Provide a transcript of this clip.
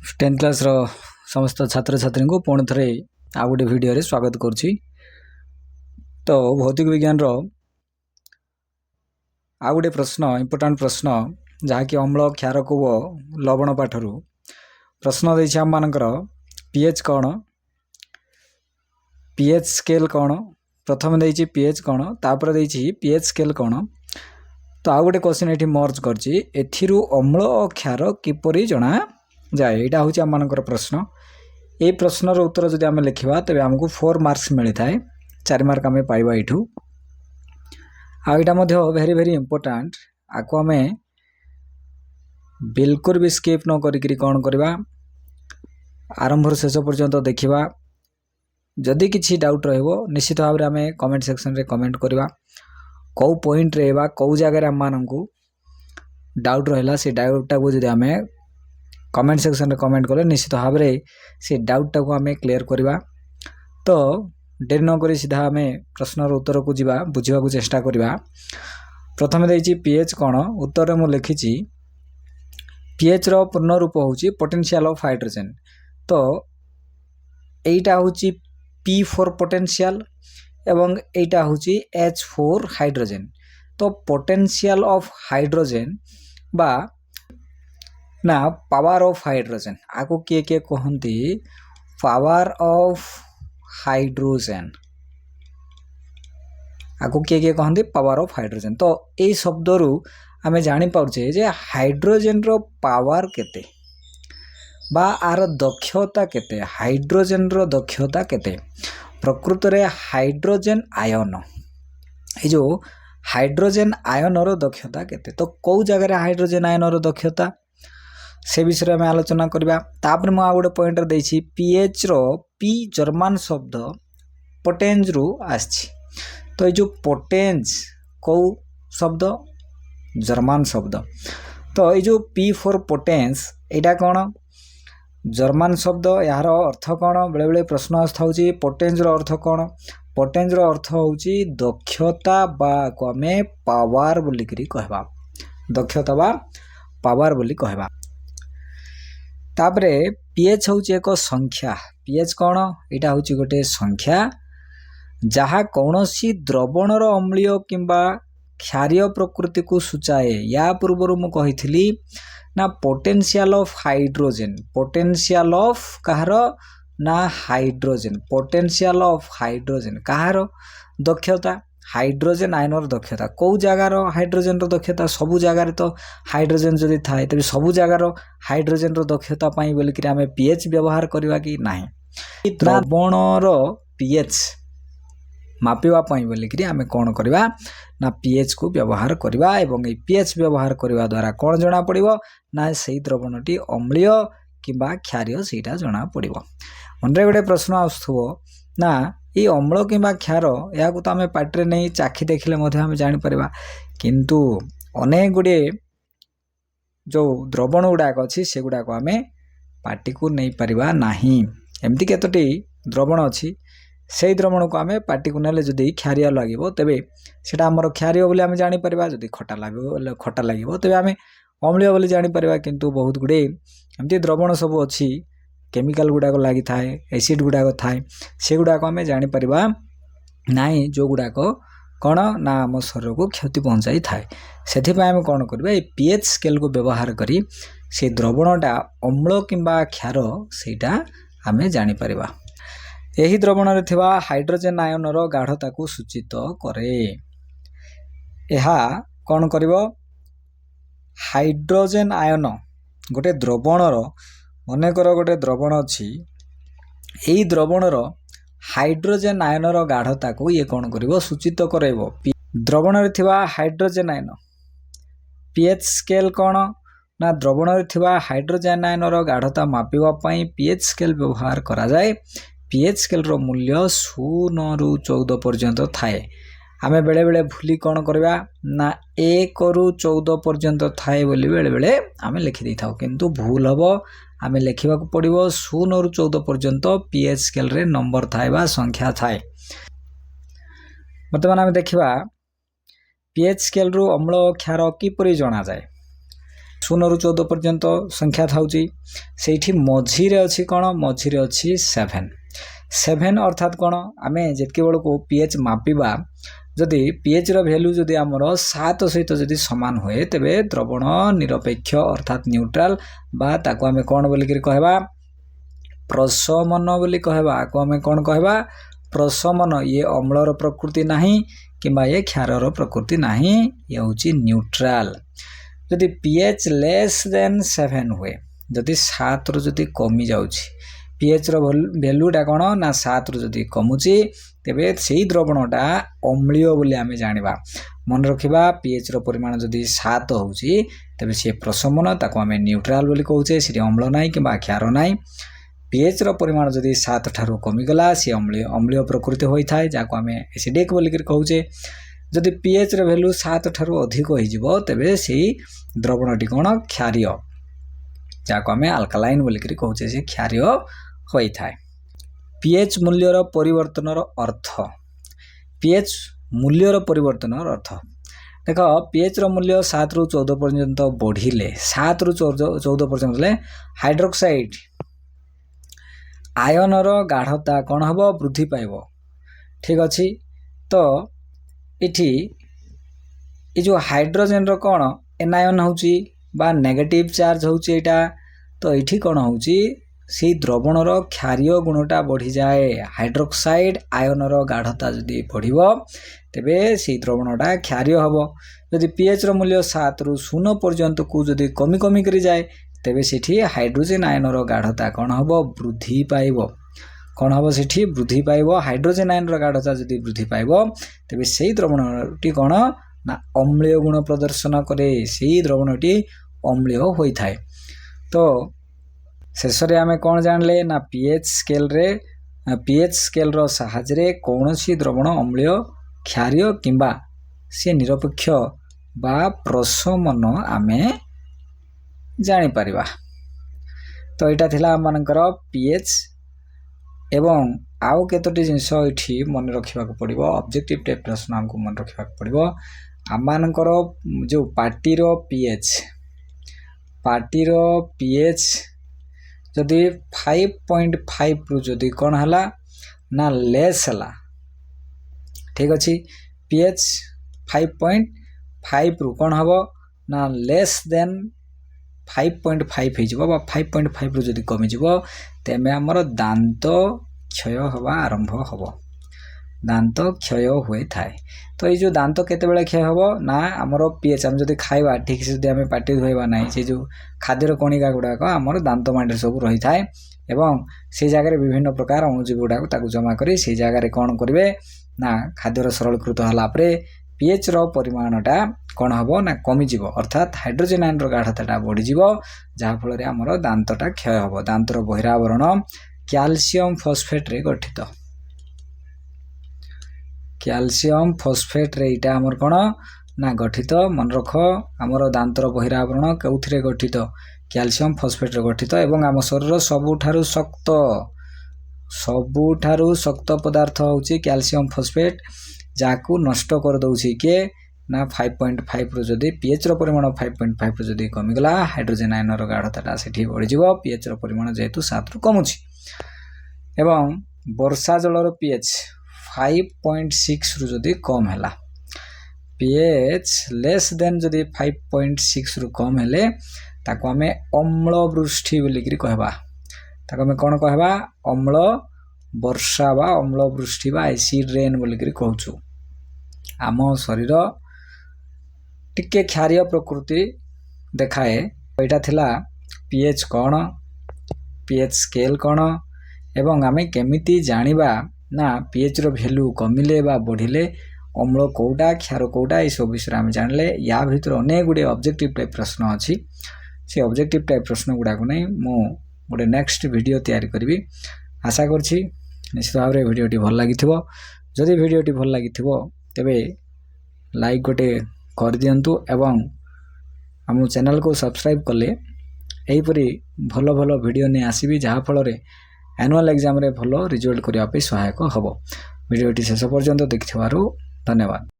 10th class रो समस्त छात्र छात्री को पुणी थे आ गोटे भिडियो स्वागत करुच्ची। तो भौतिक विज्ञान रो आ गोटे प्रश्न इम्पोर्टाट प्रश्न जहाँकि अम्ल क्षार को लवण पाठर प्रश्न देछि आम मानकर पीएच कौन, पीएच स्केल कौन, प्रथम देछि पीएच कौन, तापर देछि पीएच स्केल कौन। तो आ गोटे क्वेश्चन ये मर्ज करछि एथिरु अम्ल और क्षार किपरि जना जाए, यहाँ हूँ आम मानकर प्रश्न। ये प्रश्नर उत्तर जदि आम लिखा तेज आमको 4 मार्क्स मिलता है, 4 मार्क आम पाइबा यू। आईटा वेरी वेरी इंपोर्टाट, आपको आम बिल्कुल भी स्किप न करी कौन करवा आरंभ शेष पर्यंत देखा। जदि किसी डाउट रहिबो निश्चित भाव में आम कमेंट सेक्शन रे कमेंट करवा, कौ पॉइंट रे बा कौ जगह आम मानू डाउट रहा से डाउटा को जब आम कमेंट सेक्शन रे कमेंट कले निश्चित भाव में से डाउटा को आम क्लीयर करवा। तो डेरी नक सीधा आम प्रश्नर उत्तर को जीवा बुझा चेष्टा करवा। प्रथम देछि पीएच कौन, उत्तर में लिखी पीएच रो पूर्ण रूप होची पोटेंशियल ऑफ हाइड्रोजन। तो एटा होची P4 पोटेंशियल एवं एटा होची H4 हाइड्रोजन। तो पोटेंशियल ऑफ हाइड्रोजन बा ना पावर ऑफ हाइड्रोजन आको किए किए कहती पावर ऑफ हाइड्रोजन, आको किए किए कहती पावर ऑफ हाइड्रोजन। तो यही शब्द रु आमे जानी पाउछे जे हाइड्रोजन रो पावर केते बा आर दक्षता केते, हाइड्रोजन रो दक्षता केते। प्रकृत रे हाइड्रोजन आयन ये जो हाइड्रोजन आयन रो दक्षता केते, तो कौ जगह हाइड्रोजन आयन रो दक्षता से विषय में आलोचना करवा। तापर मु आ गोटे पॉइंट देछि पीएच रो पी जर्मन शब्द पोटेंज रु आछि। तो ये जो पोटेंज कौ शब्द जर्मन शब्द। तो ये जो P4 पोटेंस एटा कौन जर्मन शब्द, यार अर्थ कौन बेले बेले प्रश्न आस्था होछि पोटेंज रो अर्थ कौन। पोटेंज रो अर्थ होछि दक्षता बा को आमे पावर बोली करी कहबा, दक्षता बा पावर बोली कहबा। तापरे पीएच होछि एक संख्या, पीएच कौन एटा होछि गोटे संख्या जहा कौनसी द्रवणर अम्लीय किंबा क्षारीय प्रकृति को सूचाए। या पूर्व मु कहिथिली ना potential of hydrogen, potential of कहार ना हाइड्रोजन, पोटेंशियल ऑफ हाइड्रोजन कहार दक्षता हाइड्रोजन आयनर दक्षता। कौ जगार हाइड्रोजन रो दक्षता, सबु जगार तो हाइड्रोजन जदि थाए तेज सबु जगार हाइड्रोजन रो दक्षता पाई बोली कि आमे पीएच व्यवहार करवा कि नाही। द्रवणर पीएच मापिवा पाई बोली कि आमे कोन करवा ना पीएच को व्यवहार करवा। एवं ए पीएच व्यवहार करवा द्वारा कोन जणा पड़िबो ना सेही द्रवणटी अम्लीय किंबा क्षारीय सेटा जणा पड़िबो। मनरे गोटे प्रश्न आसुथबो ना ये अम्ल किंबा क्षार या तो आम पाटे नहीं चाखी देखिले आम जापर, किंतु अनेक गुड़े जो द्रवण गुड़ाक अच्छी से गुड़ाक आम पाटी को नहीं पारिबा नाही। एमती केतोटी द्रवण अच्छी से द्रवण को आम पाटी को नेले जदि क्षारीय लगे तेबे सेटा आमर क्षारीय बोली आम जापर, जदि खटा लगे खटा लगे तेबे आम अम्लीय बोली जापर। किंतु बहुत गुड़े एमती द्रवण सब अच्छी केमिकल गुड़ाक लगी थाए, एसिड गुड़ाक थाए, से गुड़ाक आम जापर नाई जो गुड़ाक कौन ना आम शरीर को क्षति पहुँचाई थाए। से आम कौन करवा पीएच स्केल को व्यवहार करी से द्रवणटा अम्ल किंबा क्षार सेटा आम जापर। यही द्रवण रे थिबा हाइड्रोजन आयनर गाढ़ता को सूचित करे। यह कौन करिवो हाइड्रोजन आयन गोटे द्रवणर अनेकर गोटे द्रवण अच्छी, यही द्रवणर हाइड्रोजन आयनर गाढ़ता को ये कौन करिवो सूचित करइबो। द्रवण रे थिबा हाइड्रोजन आयन पीएच स्केल कौन ना द्रवण रे थिबा हाइड्रोजन आयनर गाढ़ता मापिबा पई पीएच स्केल व्यवहार करा जाए। पीएच स्केल रो मूल्य 0 रु 14 पर्यंत थाए। आमे बेले बेले भूली कौन करवा ना 1 रु 14 पर्यंत थाए बोली बेले बेले आमे लिखि दै थाउ, किंतु भूल हबो। आमे लिखिबा को पड़िबो 0 रु 14 पर्यंत पीएच स्केल रे नंबर थाए बा संख्या थाए। वर्तमान आमे देखिबा पीएच स्केल रु अम्ल क्षार किपरि जणा जाए। 0 ରୁ 14 पर्यंत संख्या थाउची सेठी मझिरे अछि कोन मझिरे अछि 7 अर्थात कोन आमे जेतके बेल को pH मापिबा जदि pH रो वैल्यू जदि हमरो 7 सहित जदि समान होए तबे द्रवण निरपेक्ष अर्थात न्यूट्रल बा ताको आमे कोन बोली के कहबा प्रशमन बोली कहबा को आमे कोन कहबा प्रशमन। ये अम्लर प्रकृति नाही किबा ये क्षारर प्रकृति नाही ये होची न्यूट्रल। जदि pH लेस देन 7 हुए जदि 7 रो जदि कमी जाउची pH रो वैल्यूटा कोन ना 7 रो जदि कमुची तेबे सेही द्रवणटा अम्लीय बोली आमे जानिबा। मन रखिबा pH रो परिमाण जदि 7 होउची तेबे से प्रशमन ताको आमे न्यूट्रल बोली कहउचे से अम्ल नाही किबा क्षार नाही। pH रो परिमाण जदि 7 ठारो कमी गला से अम्लीय प्रकृति होई थाए जाको आमे एसिडिक बोली के कहउचे। जदि pH रो वैल्यू 7 ठारो अधिक होई जिवो तबे सेही द्रवणटी कोन क्षारीय जाको आमे अल्कालाइन बोली के कहउचे से क्षारीय होई थाए। pH मूल्यर परिवर्तनर अर्थ pH मूल्यर परिवर्तनर अर्थ देख pH रो मूल्य 7 ରୁ 14 पर्यंत बढ़िले 7 ରୁ 14 पर्यंत ले हाइड्रोक्साइड आयन रो गाढ़ता कोन हबो वृद्धि पाइबो। ठीक अछि तो इठी ए जो हाइड्रोजन रो कोन एनायन होउची बा नेगेटिव चार्ज होउची एटा तो इठी कोन होउची से द्रवण रो क्षारीय गुणटा बढ़ी जाए। हाइड्रोक्साइड आयन रो गाढ़ता जदि बढ़िबो तबे से द्रवणटा क्षारीय हबो। जदि pH रो मूल्य 7 ରୁ 0 पर्यंत को जदि कमी कमी करी जाए तबे सेठी हाइड्रोजन आयन रो गाढ़ता कोन हबो वृद्धि पाइबो। कोन हबो सेठी वृद्धि पाइबो। हाइड्रोजन आयन रो गाढ़ता जदि वृद्धि पाइबो तबे सेही द्रवणटी कोन ना अम्लीय गुण प्रदर्शन करे सेही द्रवणटी अम्लीय होई थाए। तो शेषरे आमे कोन जानले ना pH स्केल रो सहायता रे कोनोसी द्रवण अम्लीय क्षारीय किंबा से निरपेक्ष बा प्रशमन आमे जानि परिबा। तो एटा थिला मानकर pH एवं आउ केतोटी जिंस इठी मन रखिबा को पड़िबो। ऑब्जेक्टिव टाइप प्रश्न हमको मन रखिबा को पड़िबो। आमानकर जो पार्टी रो pH जदि 5.5 रु जदि कोन हला ना लेस हला। ठीक अछि pH 5.5 रु कोन हबो ना लेस देन 5.5 हे जिवो बा 5.5 रु जदि कमी जिवो तेमे हमर दांत क्षय हवा आरंभ हबो। दांत क्षय होय थाए। तो ये जो दांत केते बेले क्षय हबो ना हमर pH हम जदि खाइबा ठीक से जदि हमें पाटी धोइबा नाही से जो खाद्यर कणिका गुडा को हमर दांत मांडे सब रही थाए एवं से जगह रे विभिन्न प्रकार अणुजीव गुडा को ताकु जमा करी से जगह रे कोन करबे ना खाद्यर सरलीकृत हला परे pH रो परिमाणटा कोन हबो ना कमी जिवो अर्थात हाइड्रोजन आयन रो गाढ़ताटा बढ़ी जिवो जहा फल रे हमर दांतटा क्षय हबो। दांतर बहिरावरण कैल्शियम फॉस्फेट रे गठित। कैल्शियम फॉस्फेट रे इटा हमर कोन ना गठित मन रख हमर दांतर बहिरावरण केउथिरे गठित कैल्शियम फॉस्फेट रे गठित एवं हम शरीर सबुठारु शक्त पदार्थ होची कैल्शियम फॉस्फेट जाकू नष्ट कर दउची के ना 5.5 रु जदि pH रो परिमाण 5.5 रु जदि कमी गला हाइड्रोजन आयन रो गाढ़ताटा सेठी बढ़ी जिवो pH रो परिमाण जेतु 7 रु कमुची एवं वर्षा जल रो pH 5.6 रु जदि कम हैला pH लेस देन जदि 5.6 रु कम हेले ताको हमें अम्ल वृष्टि बोली करी कहबा। ताको हमें कोन कहबा अम्ल वर्षा बा अम्ल वृष्टि बा एसिड रेन बोली करी कहउछु। आम शरीर टिके क्षारीय प्रकृति देखाए। एटा थिला pH कोन pH स्केल कोन एवं आमे केमिति जानिबा ना pH रो वैल्यू कमिले बा बढ़िले अम्ल कोडा क्षार कोडा ए सब विषय आमे जानले। या भीतर अनेक गुडे ऑब्जेक्टिव टाइप प्रश्न अछि से ऑब्जेक्टिव टाइप प्रश्न गुडा को नै मो गोटे नेक्स्ट वीडियो तैयारी करबी। आशा करछि निश्चित भाव रे वीडियोटी भल लागिथिबो। जदि वीडियोटी भल लागिथिबो तबे लाइक गोटे कर दियंतु एवं हम चैनल को सब्सक्राइब कले एही परी भलो भलो वीडियो ने आसीबी जहा फल रे एनुअल एग्जाम रे भलो रिजल्ट करिया पे सहायक हबो। वीडियोटी शेष पर्यंत देखिथिबारु धन्यवाद।